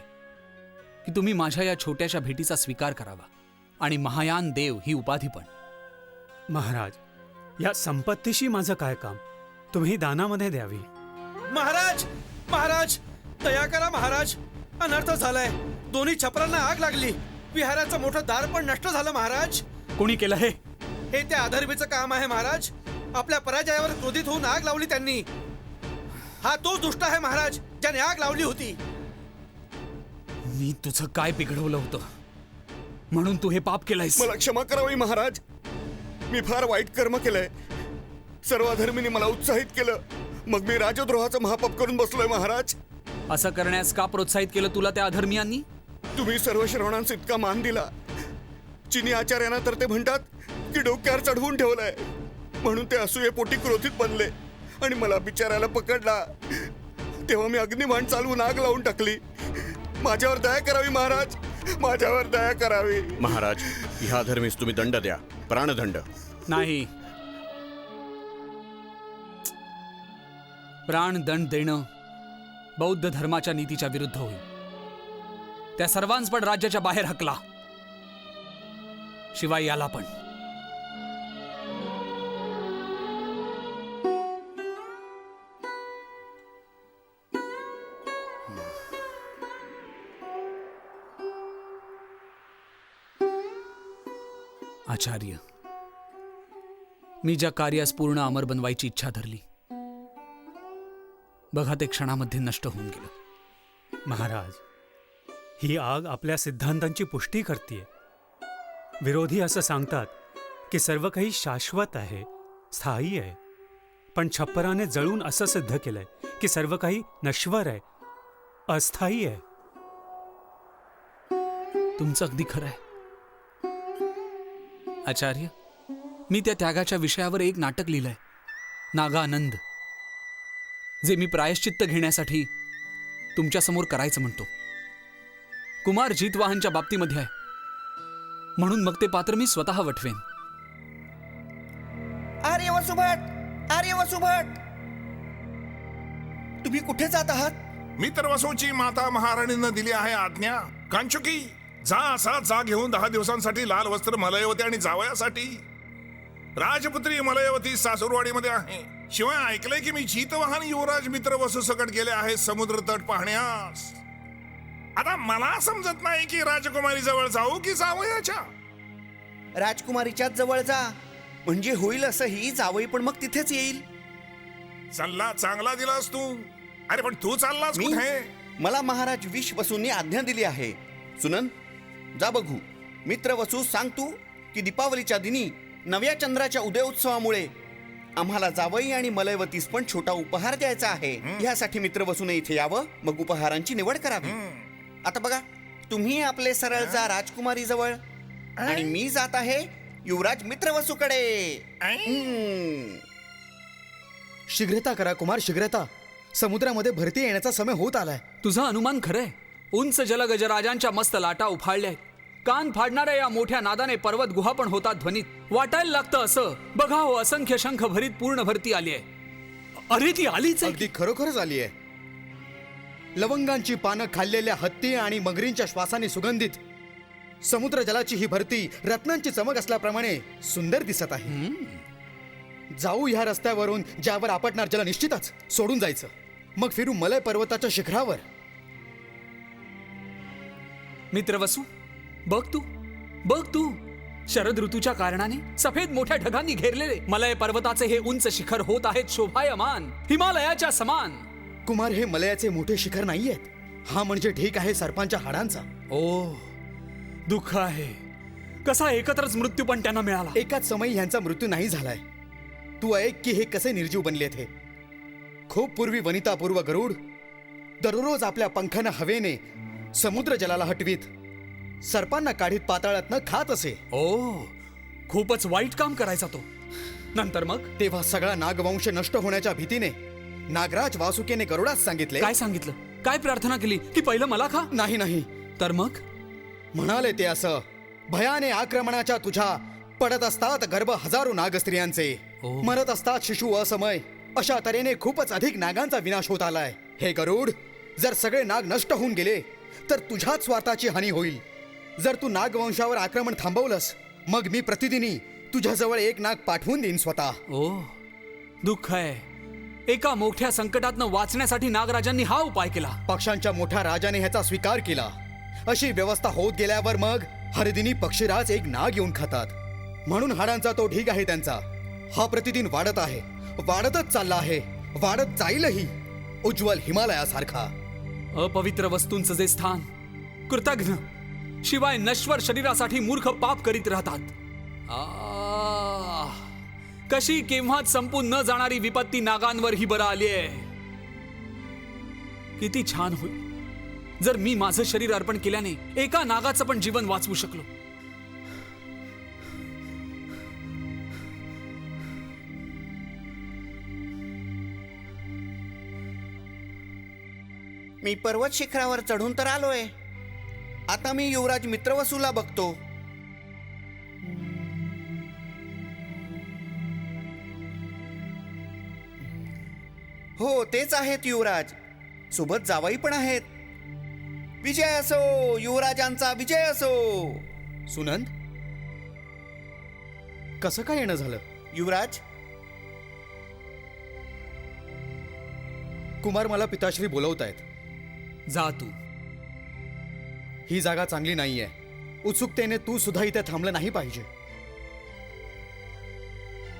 की तुम्ही माझ्या या छोट्याशा भेटीचा स्वीकार करावा आणि महायान देव ही उपाधी पण. महाराज, या संपत्तीशी माझं काय काम? तुम्ही दानामध्ये द्यावी. महाराज, महाराज, दया करा महाराज. अनर्थ झालाय. दोन्ही छपरांना आग लागली. विहाराचं मोठं दार पण नष्ट झालं महाराज. कोणी केलं हे? हे त्या अधर्मीचं काम आहे महाराज. आपल्या पराजयावर क्रोधित होऊन आग लावली त्यांनी. हा तोच दुष्ट आहे महाराज ज्याने आग लावली होती. मी तुझं काय बिघडवलं होतं म्हणून तू हे पाप केलंयस? मला क्षमा करावी महाराज. मी फार वाईट कर्म केलंय. सर्व अधर्मीने मला उत्साहित केलं, मग मी राजद्रोहाचं महापाप करून बसलोय महाराज. असं करण्यास का प्रोत्साहित केलं तुला त्या अधर्मियांनी? तुम्ही सर्व श्रवणांस इतका मान दिला. चिनी आचार्यांना तर ते म्हणतात की डोक्यावर चढवून ठेवलंय, म्हणून ते असूये पोटी क्रोधित बनले आणि मला बिचारायला पकडला. तेव्हा मी अग्निबाण चालवून आग लावून टाकली. माझ्यावर दया करावी महाराज, माझ्यावर दया करावी. महाराज, ह्या धर्मीस तुम्ही दंड द्या, प्राणदंड. नाही, प्राणदंड देणं बौद्ध धर्माच्या नीतीच्या विरुद्ध होईल. त्या सर्वांस पण राज्याच्या बाहेर हकला, शिवाय याला पण. आचार्य, मी ज्या कार्यास पूर्ण अमर बनवायची इच्छा धरली, बघा ते क्षणामध्ये नष्ट होऊन गेलं. महाराज, ही आग आपल्या सिद्धांतांची पुष्टी करते. विरोधी असं सांगतात की सर्व काही शाश्वत आहे, स्थायी आहे. पण छप्पराने जळून असं सिद्ध केलंय की सर्व काही नश्वर आहे, अस्थायी आहे. तुमचं अगदी खरं आहे आचार्य. मी त्या त्यागाच्या विषयावर एक नाटक लिहिलंय, नागानंद, जे मी प्रायश्चित्त घेण्यासाठी तुमच्या समोर करायचं म्हणतो. कुमार जितवाहनच्या बाबतीमध्ये आहे, म्हणून मग ते पात्र मी स्वतः वठवेन. आर्य वसुभट, आर्य वसुभट, तुम्ही कुठे जात आहात? मित्रवसूची माता महाराणींना दिली आहे आज्ञा. कांचुकी, जा घेऊन 10 दिवसांसाठी लाल वस्त्र मलयवती आणि जावयासाठी. राजपुत्री मलयवती सासूरवाडीमध्ये आहे. शिवाय ऐकलंय की मी जितवाहन युवराज मित्रवसू सकट गेले आहे समुद्र तट पाहण्यास. आता मला समजत नाही की राजकुमारी जवळ जाऊ की जावयाच्या. राजकुमारीच्याच जवळ जा, म्हणजे होईल असं ही जावई पण मग तिथेच येईल. सल्ला चांगला दिलास तू. अरे पण तू चाललास कुठे? मला महाराज विश्ववसूंनी आज्ञा दिली आहे. सुनन, जा बघू. मित्रवसू, सांग तू की दीपावलीच्या दिनी नव्या चंद्राच्या उदय उत्सवामुळे आम्हाला जावई आणि मलयवतीस पण छोटा उपहार द्यायचा आहे. यासाठी मित्रवसूने इथे यावं, मग उपहारांची निवड करावी. आता बघा, तुम्ही आपले सरळ जा राजकुमारी जवळ आणि मी जात आहे युवराज मित्रवसूकडे. शीघ्रता करा कुमार, शीघ्रता. समुद्रामध्ये भरती येण्याचा समय होत आलाय. तुझं अनुमान खरंय. उंच जलगजराजांच्या मस्त लाटा उफाळल्या. कान फाडणाऱ्या या मोठ्या नादाने पर्वत गुहा पण होतात ध्वनीत. वाटायला लागतं असं, बघा हो, असंख्य शंख भरीत पूर्ण भरती आली आहे. अरे ती आलीच आहे. अगदी खरोखरच आली आहे. लवंगांची पानं खाल्लेल्या हत्ती आणि मगरींच्या श्वासाने सुगंधित समुद्र जलाची ही भरती रत्नांची चमक असल्याप्रमाणे सुंदर दिसत आहे. जाऊ ह्या रस्त्यावरून ज्यावर आपटणार जल निश्चितच सोडून जायचं, मग फिरू मलय पर्वताच्या शिखरावर. मित्रवसू, बघ तू, शरद ऋतूच्या कारणाने सफेद मोठ्या ढगांनी घेरलेले मलय पर्वताचे हे उंच शिखर होत आहेत शोभायमान, हिमालयाच्या समान. कुमार, हे मलयाचे मोठे शिखर नाहीयेत. हा म्हणजे ढीक आहे सर्पांच्या हाडांचा. ओ, दुःख आहे. कसा एकत्रच मृत्यू पण त्यांना मिळाला. एकाच समयी ह्यांचा मृत्यू नाही झालाय. तू ऐक की हे कसे निर्जीव बनलेत. हे खूप पूर्वी वनितापूर्व गरुड दररोज आपल्या पंखानं हवेने समुद्र जलाला हटवीत सर्पांना काढीत पाताळातनं खात असे. ओ, खूपच वाईट काम करायचा तो. नंतर मग? तेव्हा सगळा नागवंश नष्ट होण्याच्या भीतीने नागराज वासुकीने गरुडास सांगितले. काय सांगितलं? काय प्रार्थना केली की पहिलं मला खा? नाही. तर मग म्हणाले ते असं, भयाने आक्रमणाच्या तुझ्या पडत असतात गर्भ हजारो नागस्त्रियांचे. मरत असतात शिशु असमय. अशा तऱ्हेने खूपच अधिक नागांचा विनाश होत आलाय. हे गरुड, जर सगळे नाग नष्ट होऊन गेले तर तुझ्याच स्वार्थाची हानी होईल. जर तू नागवंशावर आक्रमण थांबवलंस मग मी प्रतिदिनी तुझ्याजवळ एक नाग पाठवून देईन स्वतः. ओ दुःख आहे. एका मोठ्या संकटातनं वाचण्यासाठी नागराजांनी हा उपाय केला. पक्षांच्या मोठ्या राजाने ह्याचा स्वीकार केला. अशी व्यवस्था होत गेल्यावर मग हरदिनी पक्षीराज एक नाग येऊन खातात. म्हणून हाडांचा तो ढीग आहे त्यांचा. हा प्रतिदिन वाढत आहे, वाढतच चालला आहे, वाढत जाईलही, उज्ज्वल हिमालयासारखा. अपवित्र वस्तूंचं जे स्थान, कृतघ्न शिवाय नश्वर शरीरासाठी मूर्ख पाप करीत राहतात. कशी केव्हाच संपून न जाणारी विपत्ती नागांवर ही बरं आली आहे. किती छान होईल जर मी माझं शरीर अर्पण केल्याने एका नागाचं पण जीवन वाचवू शकलो. मी पर्वत शिखरावर चढून तर आलोय. आता मी युवराज मित्रवसूला बघतो. हो, तेच आहेत युवराज. सोबत जावाई पण आहेत. विजय असो, युवराजांचा विजय असो. सुनंद, कसं काय येणं झालं? युवराज, कुमार मला पिताश्री बोलवतायत. जा तू. ही जागा चांगली नाहीये. उत्सुकतेने तू सुद्धा इथे थांबलं नाही पाहिजे.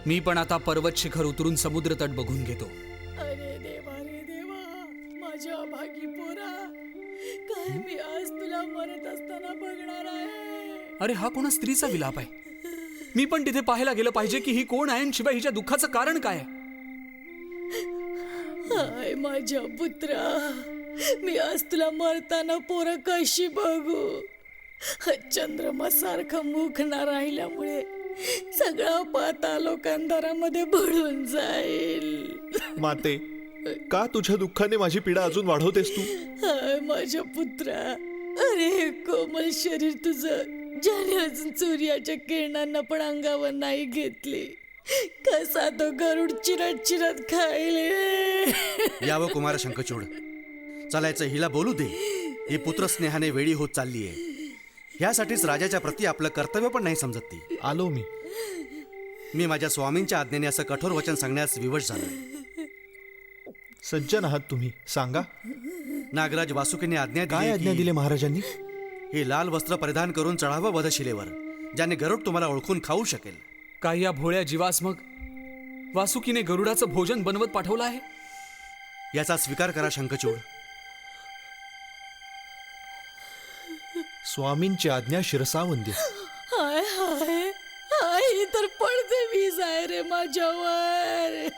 मी पण आता पर्वत शिखर उतरून समुद्र तट बघून घेतो. अरे देवा, माझ्या भागी पोरा, काय मी आज तुला मरत असताना बघणार आहे. अरे हा कोणा स्त्रीचा विलाप आहे. मी पण तिथे पाहायला गेलं पाहिजे की ही कोण आहे, शिवाय हिच्या दुःखाचं कारण काय आहे. हाय माझ्या पुत्रा, मी आज तुला मरताना पोरं कशी बघू. चंद्रमासारखं मुख न राहिल्यामुळे सगळा पाता लोकांधारामध्ये बुडून जाईल. माते, का तुझ्या दुःखाने माझी पीडा अजून वाढवतेस तू? हाय माझ्या पुत्रा, अरे कोमल शरीर तुझं, ज्याने अजून सूर्याच्या किरणांना पण अंगावर नाही घेतली, कसा तो गरुड चिरत चिरत खायले. यावं कुमार शंखचूड, चालायचं हिला बोलू दे. ही पुत्र स्नेहाने वेळी होत चाललीये. ह्यासाठीच राजाच्या प्रती आपलं कर्तव्य पण नाही समजत ती. आलो मी माझ्या स्वामींच्या आज्ञेने असं कठोर वचन सांगण्यास विवश झालोय. सज्जन आहात तुम्ही, सांगा. नागराज वासुकीने आज्ञा काय आज्ञा दिली महाराजांनी? हे लाल वस्त्र परिधान करून चढावं वधशिलेवर, ज्याने गरुड तुम्हाला ओळखून खाऊ शकेल. काय या भोळ्या जीवास मग वासुकीने गरुडाचं भोजन बनवत पाठवलं आहे? याचा स्वीकार करा शंखचूड. स्वामींची आज्ञा शिरसावंद्य. हाय हाय हाय, तर पडते वीज आहे रे माझ्यावर.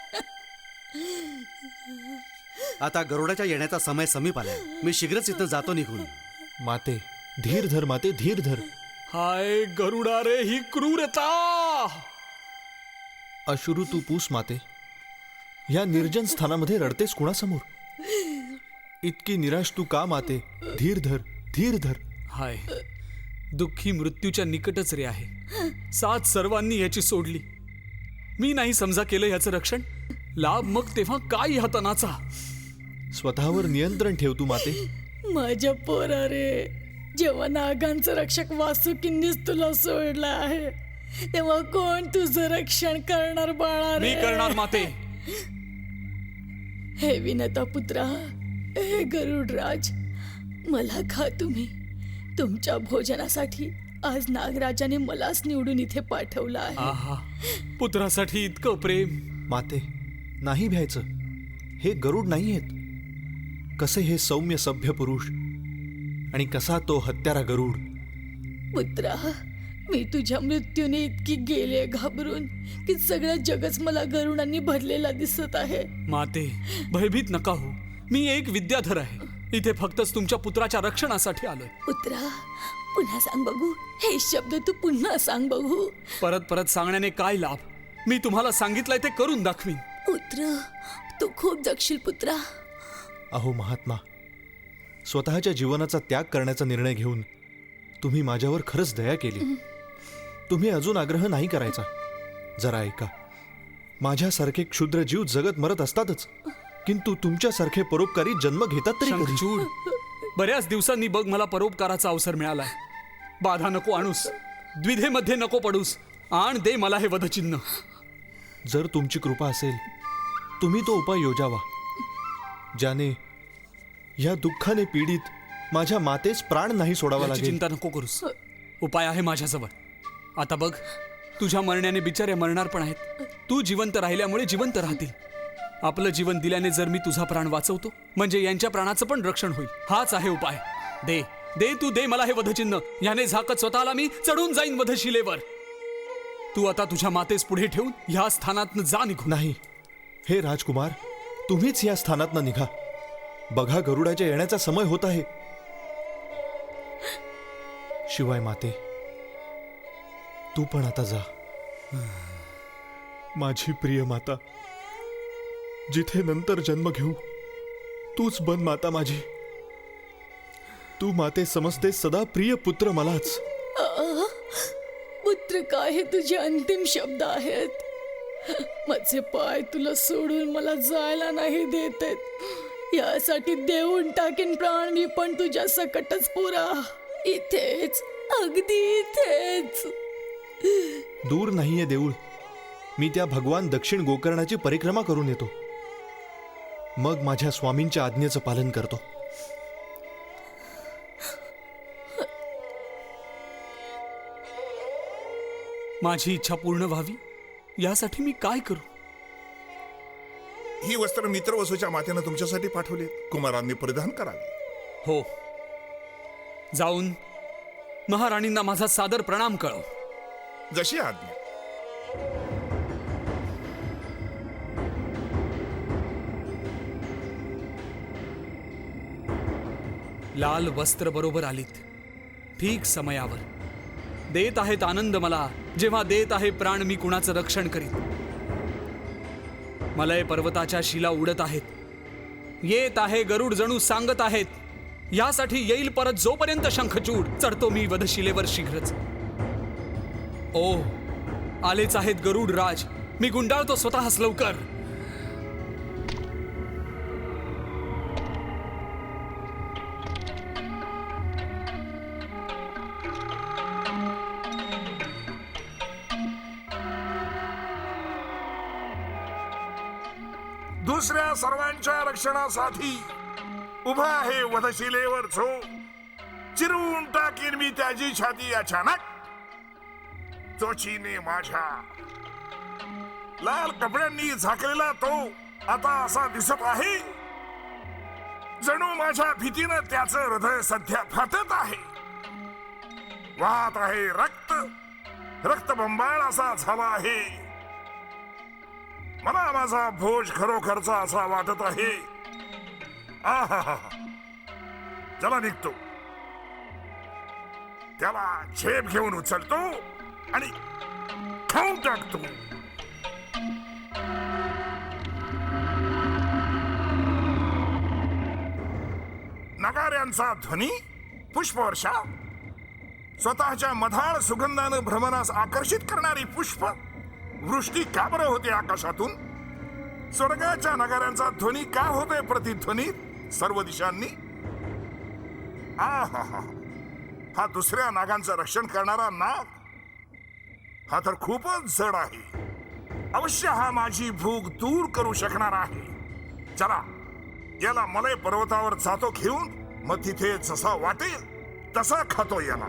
आता गरुडाच्या येण्याचा समय समीप आलाय. मी शीघ्रच इथं जातो निघून. माते, धीर धर माते, धीर धर. हाय गरुडा रे, ही क्रूरता. अश्रू तू पूस माते. या निर्जन स्थानामध्ये रडतेस कुणासमोर? इतकी निराश तू का माते? धीर धर, धीर धर. हाय, दुःखी मृत्यूच्या निकटच रे आहे. साथ सर्वांनी याची सोडली. मी नाही समजा केलं याचं रक्षण. लाभ मग तेव्हा काय हतनाचा. स्वतःवर नियंत्रण ठेव तू माते. माझ्या पोरा रे, जेव्हा नागांचं रक्षक वासुकींनीच तुला सोडलं आहे, तेव्हा कोण तुझं रक्षण करणार बाळा रे? मी करणार माते. हे विनता पुत्रा, हे गरुडराज, मला खा तुम्ही. तुमच्या भोजनासाठी आज नागराजाने मलाच निवडून इथे पाठवलं आहे. आहा, पुत्रासाठी इतकं प्रेम. माते, नाही भ्यायचं. हे गरुड नाही आहेत. कसे हे सौम्य सभ्य पुरुष आणि कसा तो हत्यारा गरुड. पुत्रा, मी तुझ्या मृत्यूने इतकी गेले घाबरून की सगळं जगच मला गरुडांनी भरलेला दिसत आहे. माते, भयभीत नका हो. मी एक विद्याधर आहे. इथे फक्तच तुमच्या पुत्राच्या रक्षणासाठी आलोय. पुत्रा, पुन्हा सांग बघू. हे शब्द तू पुन्हा सांग बघू. परत परत सांगण्याने काय लाभ? मी तुम्हाला सांगितलंय ते करून दाखवीन. पुत्र, तू खूप जगशील पुत्रा. अहो महात्मा, स्वतःच्या जीवनाचा त्याग करण्याचा निर्णय घेऊन तुम्ही माझ्यावर खरंच दया केली. तुम्ही अजून आग्रह नाही करायचा. जरा ऐका. माझ्यासारखे क्षुद्र जीव जगत मरत असतातच, किंतु तुमच्यासारखे परोपकारी जन्म घेतात तरी कधी? शंखचूड, बऱ्याच दिवसांनी बघ मला परोपकाराचा अवसर मिळालाय. बाधा नको आणूस, द्विधेमध्ये नको पडूस, आण दे मला हे वधचिन्ह. जर तुमची कृपा असेल, तुम्ही तो उपाय योजावा, ज्याने या दुःखाने पीडित माझ्या मातेस प्राण नाही सोडावा याची लागेल. चिंता नको करूस, उपाय आहे माझ्याजवळ. आता बघ, तुझ्या मरण्याने बिचारे मरणार पण आहेत, तू जिवंत राहिल्यामुळे जिवंत राहतील. आपलं जीवन दिल्याने जर मी तुझा प्राण वाचवतो, म्हणजे यांच्या प्राणाचं पण रक्षण होईल. हाच आहे उपाय. दे दे तू दे मला हे वधचिन्ह. याने झाकत स्वतःला मी चढून जाईन वधशिलेवर. तू आता तुझ्या मातेस पुढे ठेवून ह्या स्थानातनं जा निघून. नाही, हे राजकुमार, तुम्हीच या स्थानातनं निघा. बघा, गरुडाच्या येण्याचा समय होत आहे. शिवाय माते, तू पण आता जा. माझी प्रिय माता, जिथे नंतर जन्म घेऊ, तूच बन माता माझी. तू माते समजते सदा प्रिय पुत्र मलाच. पुत्र काय हे तुझे अंतिम शब्द आहेत. माझे पाय तुला सोडून मला जायला नाही देत आहेत. यासाठी देऊन टाकीन प्राण मी, पण तुझ्या सकटच पुरा. इथेच, अगदी इथेच. दूर नाहीये देऊळ. मी त्या भगवान दक्षिण गोकर्णाची परिक्रमा करून येतो, मग माझ्या स्वामींच्या आज्ञेचं पालन करतो. माझी इच्छा पूर्ण व्हावी यासाठी मी काय करू? ही वस्त्र मित्रवसूच्या मातेनं तुमच्यासाठी पाठवली, कुमारांनी परिधान करावी. हो, जाऊन महाराणींना माझा सादर प्रणाम कळव. जशी आज्ञा. लाल वस्त्र बरोबर आलीत, ठीक समयावर. देत आहेत आनंद मला, जेव्हा देत आहे प्राण मी कुणाचं रक्षण करीत. मलय पर्वताच्या शिला उडत आहेत, येत आहे गरुड जणू सांगत आहेत. यासाठी येईल परत जोपर्यंत शंखचूड, चढतो मी वधशिलेवर शीघ्रच. ओ, आलेच आहेत गरुड राज, मी गुंडाळतो स्वतःच लवकर. दुसऱ्या सर्वांच्या रक्षणासाठी उभा आहे वधशिलेवर जो, चिरून टाकीन मी त्याची छाती अचानक. चोचीने माझ्या लाल कपड्यांनी झाकलेला तो आता असा दिसत आहे, जणू माझ्या भीतीनं त्याचं हृदय सध्या फाटत आहे. वाहत आहे रक्त, रक्तबंबाळ असा झाला आहे. मला माझा भोज खरोखरचा असा वाटत आहे. आहा, चला निघतो. त्याला झेप घेऊन उचलतो आणि खाऊन टाकतो. नगाऱ्यांचा ध्वनी, पुष्पवर्षा, स्वतःच्या मधाळ सुगंधानं भ्रमणास आकर्षित करणारी पुष्प वृष्टी का बरं होते आकाशातून? स्वर्गाच्या नगाऱ्यांचा ध्वनी का होतोय प्रतिध्वनीत सर्व दिशांनी? हा दुसऱ्या नागांचं रक्षण करणारा नाग, हा तर खूपच जड आहे. अवश्य हा माझी भूक दूर करू शकणार आहे. चला, याला मलय पर्वतावर जातो घेऊन, मग तिथे जसा वाटेल तसा खातो याला.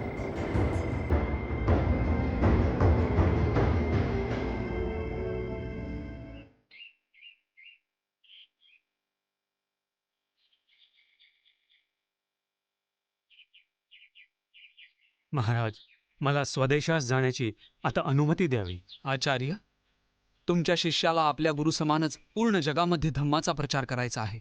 महाराज, मला स्वदेशास जाण्याची आता अनुमती द्यावी. आचार्य, तुमच्या शिष्याला आपल्या गुरुसमानच पूर्ण जगामध्ये धम्माचा प्रचार करायचा आहे.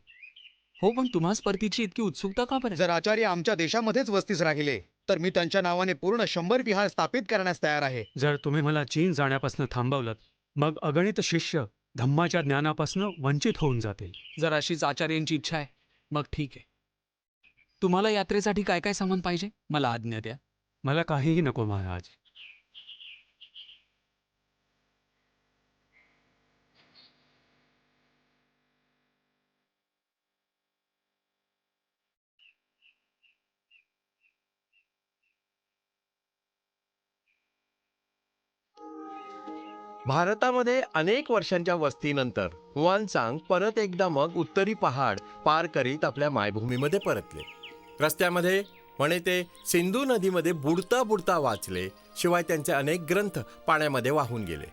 हो, पण तुम्हास परतीची इतकी उत्सुकता का बरं? जर आचार्य आमच्या देशामध्येच वस्तीस राहिले तर मी त्यांच्या नावाने पूर्ण 100 विहार स्थापित करण्यास तयार आहे. जर तुम्ही मला चीन जाण्यापासून थांबवलं, मग अगणित शिष्य धम्माच्या ज्ञानापासून वंचित होऊन जातील. जर अशीच आचार्यांची इच्छा आहे, मग ठीक आहे. तुम्हाला यात्रेसाठी काय काय सामान पाहिजे, मला आज्ञा द्या. मला काहीही नको महाराज. भारतामध्ये अनेक वर्षांच्या वस्तीनंतर हुआनसांग परत एकदा मग उत्तरी पहाड पार करीत आपल्या मायभूमीमध्ये परतले. रस्त्यामध्ये म्हणे ते सिंधू नदीमध्ये बुडता बुडता वाचले. शिवाय त्यांचे अनेक ग्रंथ पाण्यामध्ये वाहून गेले.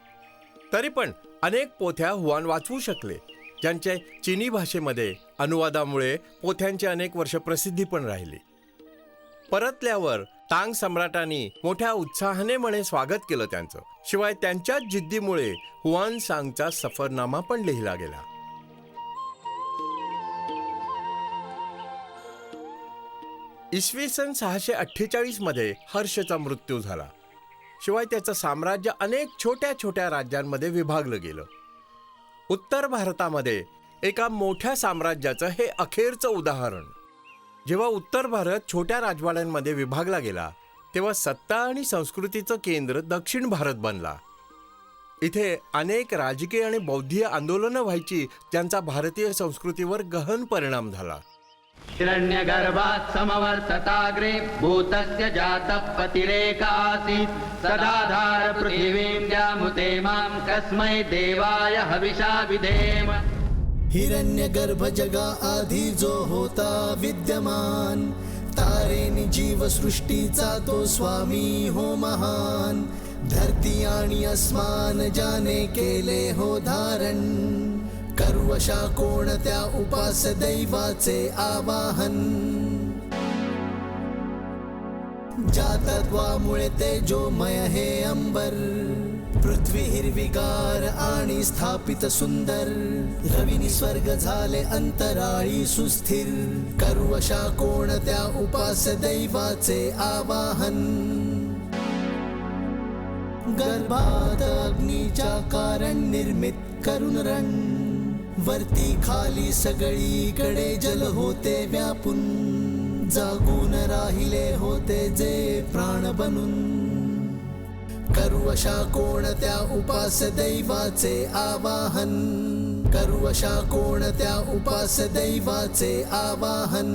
तरी पण अनेक पोथ्या हुआन वाचवू शकले, ज्यांचे चिनी भाषेमध्ये अनुवादामुळे पोथ्यांची अनेक वर्ष प्रसिद्धी पण राहिली. परतल्यावर तांग सम्राटांनी मोठ्या उत्साहाने म्हणे स्वागत केलं त्यांचं. शिवाय त्यांच्याच जिद्दीमुळे हुआनसांगचा सफरनामा पण लिहिला गेला. इसवी सन 648 मध्ये हर्षचा मृत्यू झाला. शिवाय त्याचं साम्राज्य अनेक छोट्या छोट्या राज्यांमध्ये विभागलं गेलं. उत्तर भारतामध्ये एका मोठ्या साम्राज्याचं हे अखेरचं उदाहरण. जेव्हा उत्तर भारत छोट्या राजवाड्यांमध्ये विभागला गेला, तेव्हा सत्ता आणि संस्कृतीचं केंद्र दक्षिण भारत बनला. इथे अनेक राजकीय आणि बौद्धिक आंदोलनं व्हायची, ज्यांचा भारतीय संस्कृतीवर गहन परिणाम झाला. हिरण्यगर्भात् समवर्तताग्रे भूतस्य जातः पतिरेकासीत् सदाधार पृथिवीं व्यामुते मां कस्मै देवाय हविषा विधेम. हिरण्यगर्भ जगा आधी जो होता विद्यमान, तारेनी जीव सृष्टीचा तो स्वामी हो महान. धरती आणि अस्मान ज्याने केले हो धारण, कर्वशा कोणत्या उपास दैवाचे आवाहन. ज्या तत्वामुळे तेजोमय हे अंबर, पृथ्वी हिरवीगार आणि स्थापित सुंदर. रविनी स्वर्ग झाले अंतराळी सुस्थिर, कर्वशा कोणत्या उपास दैवाचे आवाहन. गर्भात अग्नीच्या कारण निर्मित करून रण, वरती खाली सगळीकडे जल होते व्यापून. जागून राहिले होते जे प्राण बनून, कर्वशा कोणत्या उपास दैवाचे आवाहन. कर्वशा कोणत्या उपास दैवाचे आवाहन.